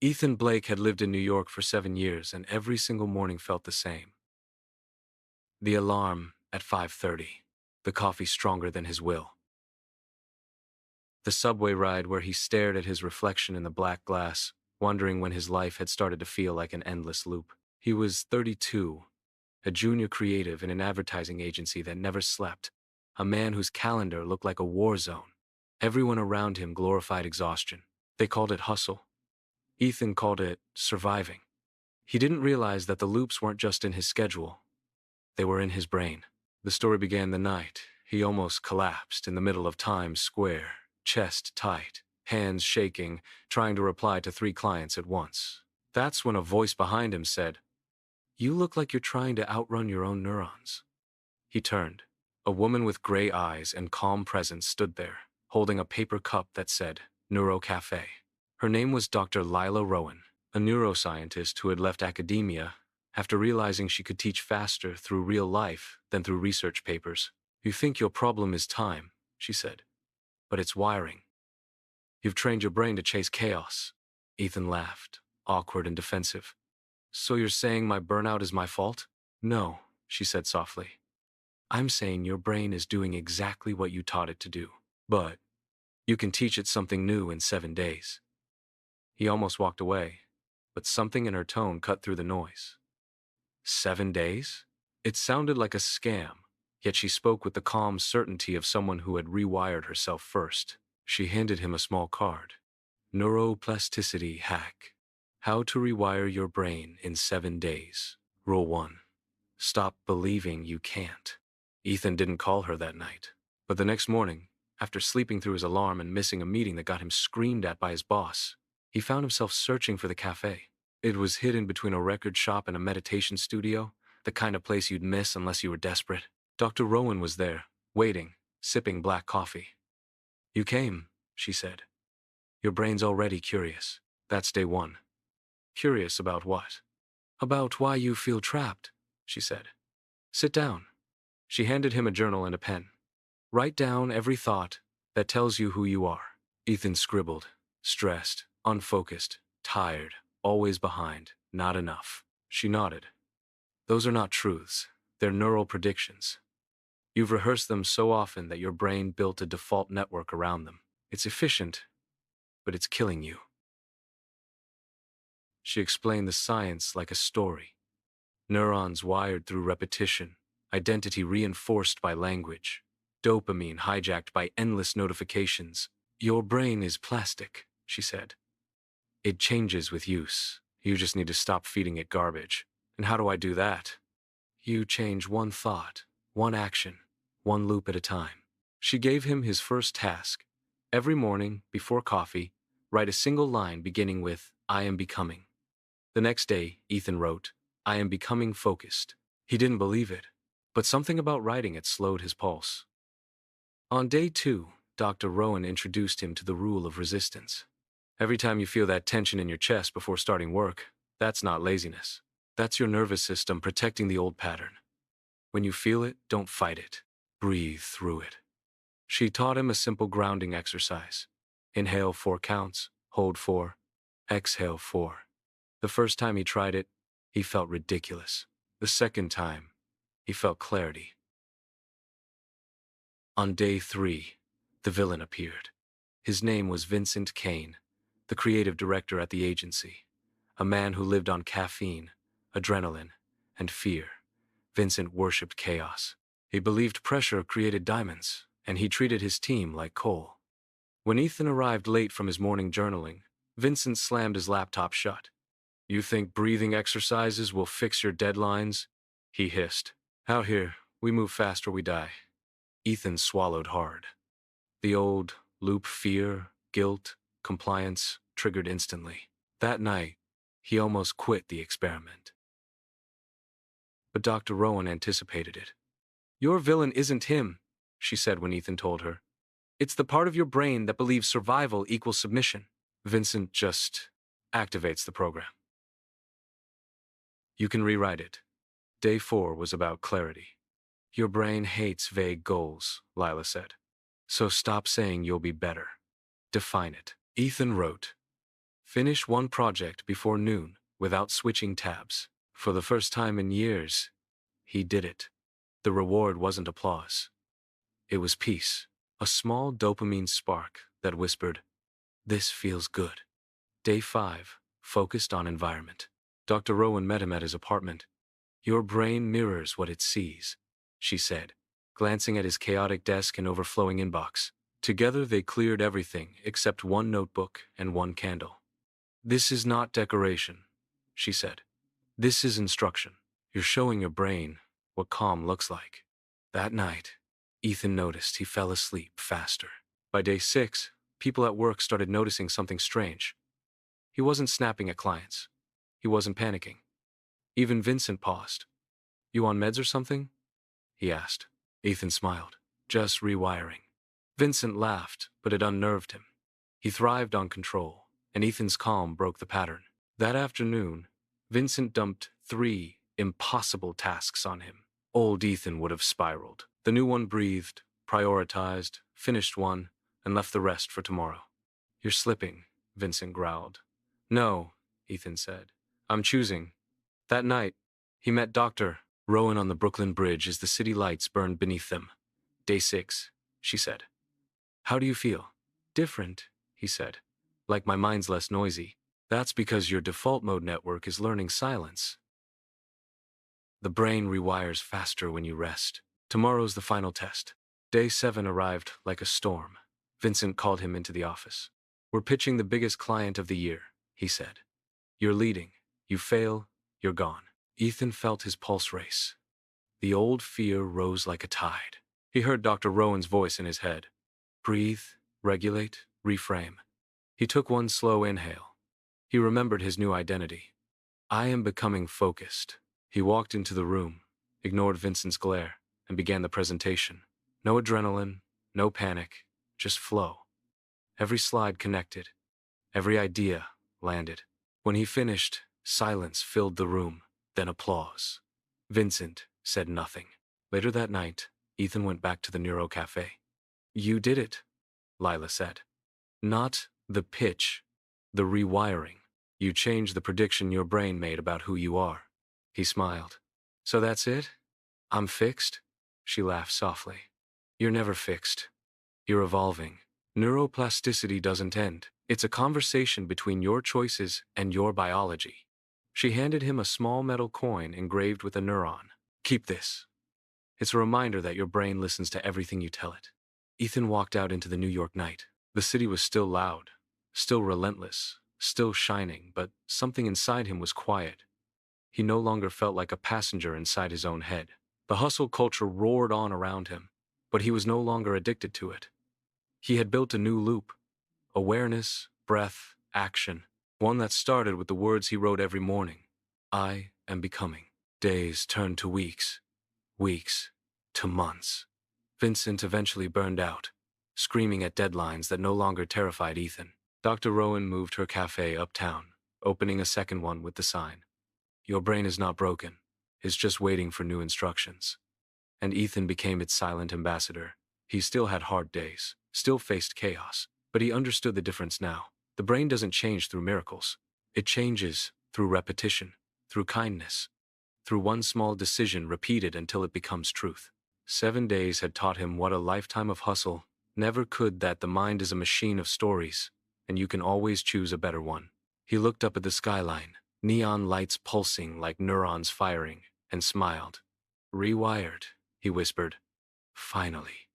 Ethan Blake had lived in New York for 7 years, and every single morning felt the same. The alarm at 5:30, the coffee stronger than his will. The subway ride where he stared at his reflection in the black glass, wondering when his life had started to feel like an endless loop. He was 32, a junior creative in an advertising agency that never slept, a man whose calendar looked like a war zone. Everyone around him glorified exhaustion. They called it hustle. Ethan called it surviving. He didn't realize that the loops weren't just in his schedule. They were in his brain. The story began the night he almost collapsed in the middle of Times Square, chest tight, hands shaking, trying to reply to 3 clients at once. That's when a voice behind him said, "You look like you're trying to outrun your own neurons." He turned. A woman with gray eyes and calm presence stood there, holding a paper cup that said, Neuro Cafe. Her name was Dr. Lila Rowan, a neuroscientist who had left academia after realizing she could teach faster through real life than through research papers. "You think your problem is time," she said, "but it's wiring. You've trained your brain to chase chaos." Ethan laughed, awkward and defensive. "So you're saying my burnout is my fault?" "No," she said softly. "I'm saying your brain is doing exactly what you taught it to do. But you can teach it something new in 7 days." He almost walked away, but something in her tone cut through the noise. 7 days? It sounded like a scam, yet she spoke with the calm certainty of someone who had rewired herself first. She handed him a small card. Neuroplasticity hack. How to rewire your brain in 7 days. Rule 1. Stop believing you can't. Ethan didn't call her that night. But the next morning, after sleeping through his alarm and missing a meeting that got him screamed at by his boss, he found himself searching for the cafe. It was hidden between a record shop and a meditation studio, the kind of place you'd miss unless you were desperate. Dr. Rowan was there, waiting, sipping black coffee. "You came," she said. "Your brain's already curious. That's day 1. "Curious about what?" "About why you feel trapped," she said. "Sit down." She handed him a journal and a pen. "Write down every thought that tells you who you are." Ethan scribbled, stressed, unfocused, tired, always behind, not enough. She nodded. "Those are not truths. They're neural predictions. You've rehearsed them so often that your brain built a default network around them. It's efficient, but it's killing you." She explained the science like a story. Neurons wired through repetition, identity reinforced by language, dopamine hijacked by endless notifications. "Your brain is plastic," she said. "It changes with use. You just need to stop feeding it garbage." "And how do I do that?" "You change one thought, one action, one loop at a time." She gave him his first task. Every morning, before coffee, write a single line beginning with, "I am becoming." The next day, Ethan wrote, "I am becoming focused." He didn't believe it, but something about writing it slowed his pulse. On day 2, Dr. Rowan introduced him to the rule of resistance. Every time you feel that tension in your chest before starting work, that's not laziness. That's your nervous system protecting the old pattern. When you feel it, don't fight it. Breathe through it. She taught him a simple grounding exercise. Inhale 4 counts, hold 4, exhale 4. The first time he tried it, he felt ridiculous. The second time, he felt clarity. On day 3, the villain appeared. His name was Vincent Kane, the creative director at the agency, a man who lived on caffeine, adrenaline, and fear. Vincent worshipped chaos. He believed pressure created diamonds, and he treated his team like coal. When Ethan arrived late from his morning journaling, Vincent slammed his laptop shut. "You think breathing exercises will fix your deadlines?" he hissed. "Out here, we move fast or we die." Ethan swallowed hard. The old loop fear, guilt, compliance triggered instantly. That night, he almost quit the experiment. But Dr. Rowan anticipated it. "Your villain isn't him," she said when Ethan told her. "It's the part of your brain that believes survival equals submission." Vincent just activates the program. You can rewrite it. Day 4 was about clarity. "Your brain hates vague goals," Lila said. "So stop saying you'll be better. Define it." Ethan wrote, Finish one project before noon without switching tabs. For the first time in years, he did it. The reward wasn't applause. It was peace. A small dopamine spark that whispered, "This feels good." Day 5, focused on environment. Dr. Rowan met him at his apartment. "Your brain mirrors what it sees," she said, glancing at his chaotic desk and overflowing inbox. Together they cleared everything except one notebook and one candle. "This is not decoration," she said. "This is instruction. You're showing your brain what calm looks like." That night, Ethan noticed he fell asleep faster. By day 6, people at work started noticing something strange. He wasn't snapping at clients. He wasn't panicking. Even Vincent paused. "You on meds or something?" he asked. Ethan smiled. "Just rewiring." Vincent laughed, but it unnerved him. He thrived on control, and Ethan's calm broke the pattern. That afternoon, Vincent dumped 3 impossible tasks on him. Old Ethan would have spiraled. The new one breathed, prioritized, finished one, and left the rest for tomorrow. "You're slipping," Vincent growled. "No," Ethan said. "I'm choosing." That night, he met Dr. Rowan on the Brooklyn Bridge as the city lights burned beneath them. "Day 6, she said. "How do you feel?" "Different," he said. "Like my mind's less noisy." "That's because your default mode network is learning silence. The brain rewires faster when you rest. Tomorrow's the final test." Day 7 arrived like a storm. Vincent called him into the office. "We're pitching the biggest client of the year," he said. "You're leading. You fail, you're gone." Ethan felt his pulse race. The old fear rose like a tide. He heard Dr. Rowan's voice in his head. "Breathe, regulate, reframe." He took one slow inhale. He remembered his new identity. "I am becoming focused." He walked into the room, ignored Vincent's glare, and began the presentation. No adrenaline, no panic, just flow. Every slide connected. Every idea landed. When he finished, silence filled the room, then applause. Vincent said nothing. Later that night, Ethan went back to the Neuro Cafe. "You did it," Lila said. "Not the pitch, the rewiring. You changed the prediction your brain made about who you are." He smiled. "So that's it? I'm fixed?" She laughed softly. "You're never fixed. You're evolving. Neuroplasticity doesn't end. It's a conversation between your choices and your biology." She handed him a small metal coin engraved with a neuron. "Keep this. It's a reminder that your brain listens to everything you tell it." Ethan walked out into the New York night. The city was still loud, still relentless, still shining, but something inside him was quiet. He no longer felt like a passenger inside his own head. The hustle culture roared on around him, but he was no longer addicted to it. He had built a new loop: awareness, breath, action, one that started with the words he wrote every morning. "I am becoming." Days turned to weeks, weeks to months. Vincent eventually burned out, screaming at deadlines that no longer terrified Ethan. Dr. Rowan moved her cafe uptown, opening a second one with the sign, "Your brain is not broken. It's just waiting for new instructions." And Ethan became its silent ambassador. He still had hard days, still faced chaos, but he understood the difference now. The brain doesn't change through miracles. It changes through repetition, through kindness, through one small decision repeated until it becomes truth. 7 days had taught him what a lifetime of hustle never could: that the mind is a machine of stories, and you can always choose a better one. He looked up at the skyline, neon lights pulsing like neurons firing, and smiled. "Rewired," he whispered. "Finally."